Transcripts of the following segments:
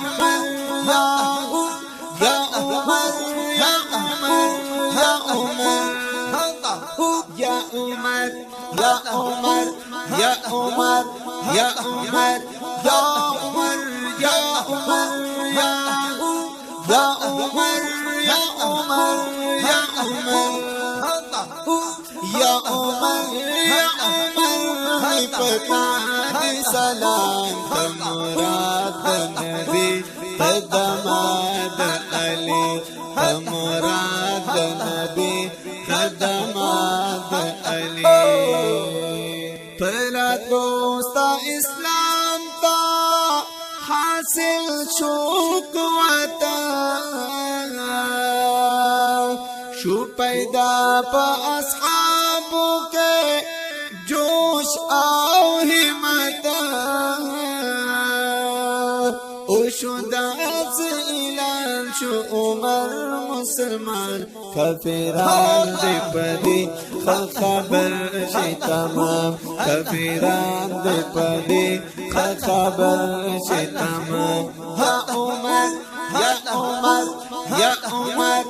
عمر يا عمر يا عمر يا عمر يا عمر يا عمر يا عمر يا عمر يا عمر يا عمر يا عمر يا عمر يا عمر يا عمر يا عمر پتا دی سلام مراد نبی قدمات علی مراد نبی قدمات علی پلا دوست اسلام تا حاصل شو قوتا شو پیدا پا اصحابو کے جوش او همت او شداز اعلان شو عمر مسلمان کافران دی پدی خبر شي تمام کافران دی پدی خبر شي تمام یا عمر یا عمر یا عمر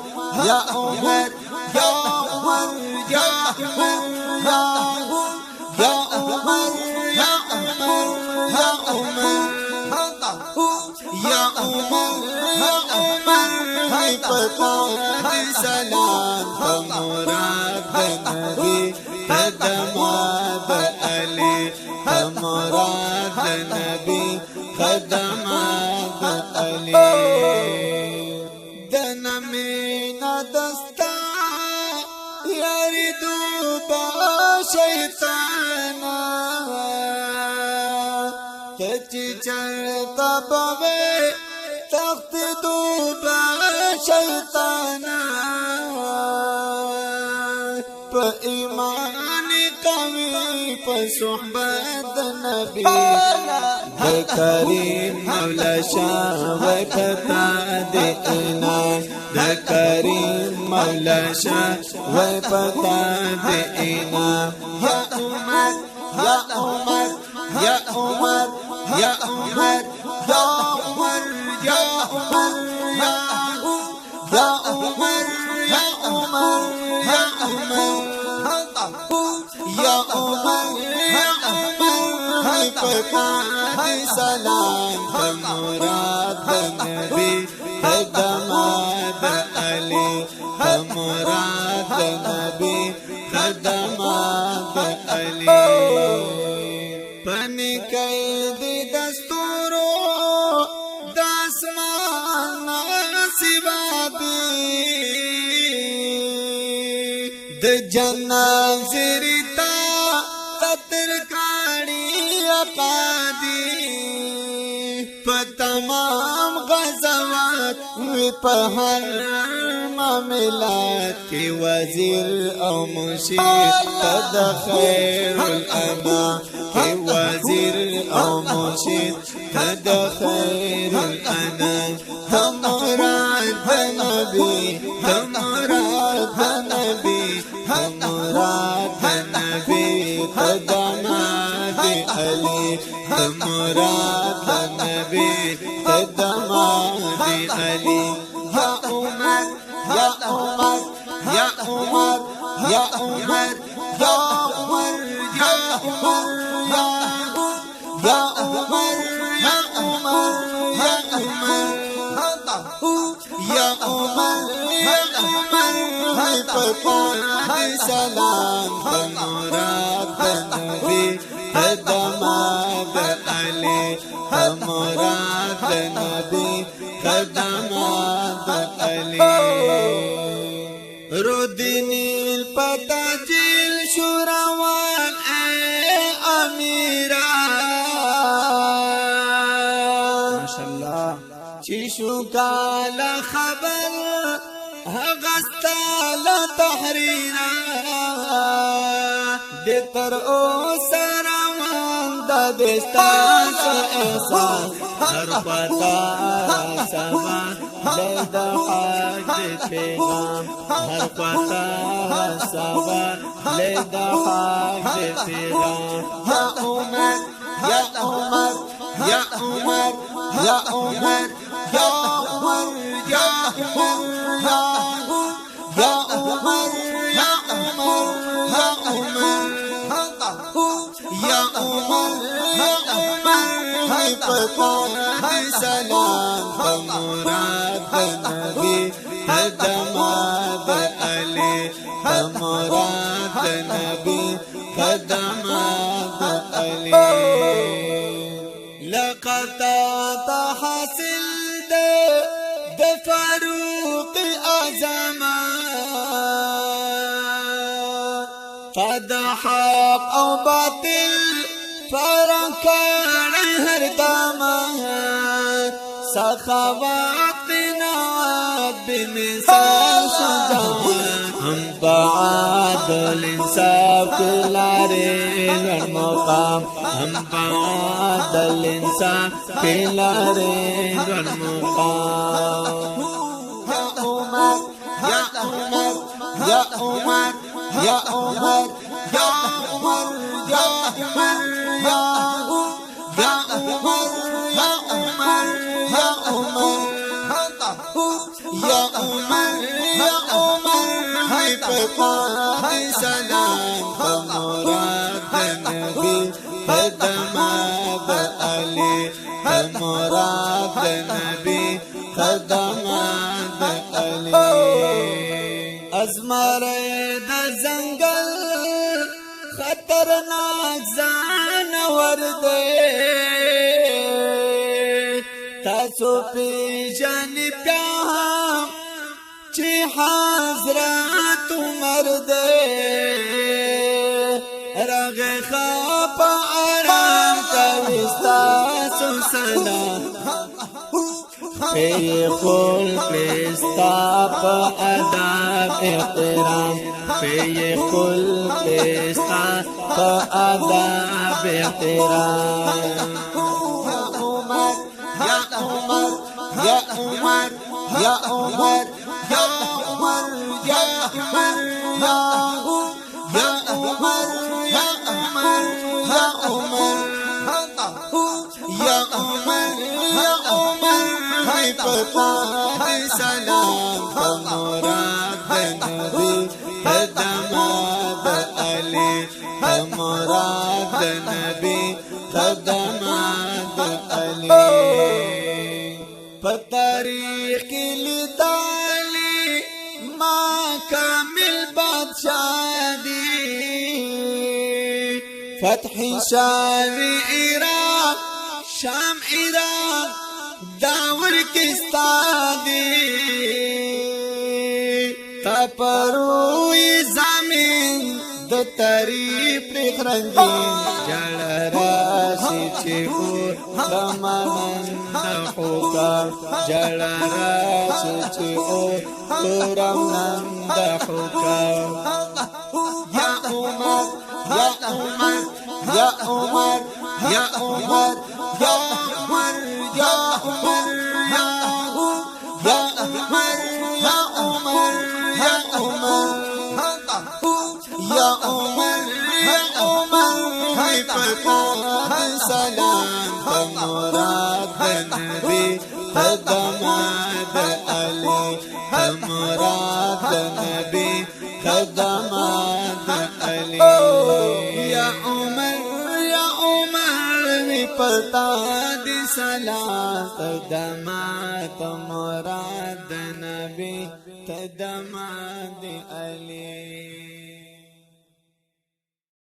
یا عمر یا عمر یا عمر یا عمر يا عمر يا عمر يا عمر يا عمر هاي پتا دی سلام مراد نبی قدمات علی مراد نبی قدمات علی دنمینا دستا یاری دوبا شیطانا کچی چرتا پوے تخت دوبا شیطانا پا ایمان قوی پا صحبت نبی دکریم مولا شاہ وی پتا دینا دکریم مولا شاہ وی پتا دینا یا عمر یا عمر یا عمر یا عمر یا عمر یا عمر یا عمر یا عمر یا عمر یا عمر یا عمر ہائی پتا دی سلام مراد نبی قدمات علی مراد نبی قدمات علی پنی قید دستورو داسمان سبابی د جنت زریتا تطر کاری اقادی پتمام غزوات وی پہر معاملات کی وزیر او مشیر تد خیر الانا کی وزیر او مشیر تد خیر الانا مراد نبی مراد نبی مراد نبی قدمات علی مراد نبی قدمات علی یا عمر یا عمر یا عمر یا عمر یا عمر یا عمر یا عمر یا عمر یا عمر یا عمر یا عمر ہائی پتا دی سلام مراد نبی قدمات علی مراد نبی قدمات علی رو دینیل پتا جیل شوروان اے امیران ماشاءاللہ چیشو کالا خبر غستالا تحریرا دے تر او سرامان دا دستاس احساس ہر پتا سوا لید حاج پیغام ہر پتا سوا لید حاج پیغام یا عمر یا عمر یا عمر يا عمر يا عمر يا عمر يا عمر يا عمر يا عمر يا عمر يا عمر هاي پتا سلام مراد نبی قدمات علی مراد نبی قدمات علی لقد تحصل د فاروق اعظم قد حق او باطل فرق هر دم سخاوت نوات بمثال شجاعت هم بعدل انصاف کلارے مقام هم بعدل انصاف کلارے مقام يا عمر يا عمر يا عمر يا عمر يا عمر يا عمر يا عمر يا عمر يا عمر يا عمر يا عمر هاي پتا سلام مراد نبی قدمات علی مراد نبی قدمات علی ازمر د زنگل خطرناک جانور دے تاسو پیژن پیام چی حضرت عمر دے رغ خواب آرام کوستا سو سلام پی خل پستا پا اداب احترام پی خل پستا پا اداب احترام يا عمر يا عمر يا عمر يا عمر يا عمر يا عمر يا عمر يا عمر يا عمر يا عمر يا عمر هاي پتا سلام مراد نبی قدمات علی مراد نبی قدمات علی پتاریخ کی لیدالی ما کامل بادشاہ دی فتح شام عراق شام عراق داور کستا دی تپروی زمین د تریف رنگین جل راشی چی اور رمانند حکام جل راشی چی اور رمانند حکام یا عمر یا عمر یا عمر یا عمر یا عمر یا عمر یا عمر یا عمر یا عمر یا عمر یا عمر ہائی پتا سلام مراد نبی قدمات علی مراد نبی قدمات علی یا عمر یا عمر پتا دی سلام قدمات مراد نبی قدمات علی